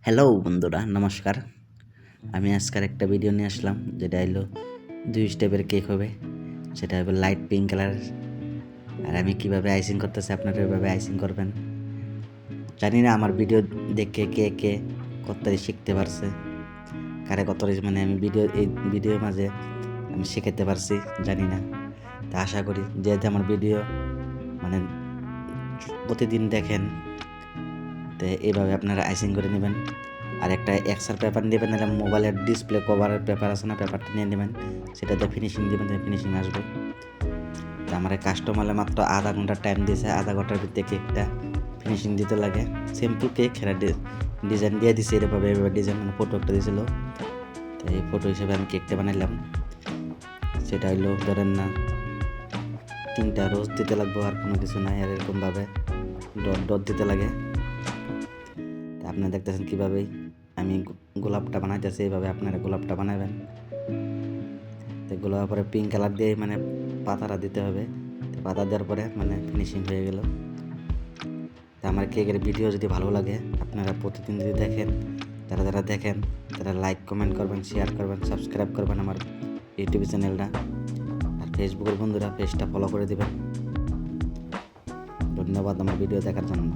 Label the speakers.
Speaker 1: Hello বন্ধুরা, নমস্কার। আমি আজকের একটা ভিডিও নিয়ে আসলাম, যেটা হলো 2 স্টেপের কেক হবে। সেটা হবে লাইট পিঙ্ক কালার। আর আমি কিভাবে আইসিং করতেছি, আপনারা এভাবে আইসিং করবেন। জানি না আমার ভিডিও দেখে কে কে কতটাই শিখতে পারছে, কারে কতটাই মানে আমি এই ভিডিওর মাঝে আমি শিখাতে পারছি জানি না। তা আশা করি যেহেতু আমার ভিডিও মানে প্রতিদিন দেখেন, তো এইভাবে আপনারা আইসিং করে নেবেন। আর একটা এক্সট্রা পেপার নেবেন, এটা মোবাইলের ডিসপ্লে কভারের পেপার আছে না, পেপারটা নিয়ে নেবেন। সেটাতে ফিনিশিং দেবেন, ফিনিশিং আসবে। তো আমার কাস্টমারে মাত্র আধা ঘন্টা টাইম দিয়েছে, আধা ঘন্টার ভিতরে কেকটা ফিনিশিং দিতে লাগে। সিম্পল কেক, সেটা ডিজাইন দিয়ে দিছে এভাবে ডিজাইন, মানে ফটো একটা দিয়েছিল। তো এই ফটো হিসেবে আমি কেকটা বানাইলাম। সেটা হইলো ধরেন না 3টা রোজ দিতে লাগবো, আর কোনো কিছু নাই। আর এরকমভাবে ডট ডট দিতে লাগে। আপনি দেখতেছেন কীভাবে আমি গোলাপটা বানাইতেছি, এইভাবে আপনারা গোলাপটা বানাবেন। তো গোলাপের পরে পিঙ্ক কালার দিয়ে মানে পাতাটা দিতে হবে। তো পাতা দেওয়ার পরে মানে ফিনিশিং হয়ে গেল। তো আমার কেকের ভিডিও যদি ভালো লাগে, আপনারা প্রতিদিন যদি দেখেন, যারা দেখেন তারা লাইক কমেন্ট করবেন, শেয়ার করবেন, সাবস্ক্রাইব করবেন আমার ইউটিউব চ্যানেলটা। আর ফেসবুকের বন্ধুরা পেজটা ফলো করে দেবেন। ধন্যবাদ আমার ভিডিও দেখার জন্য।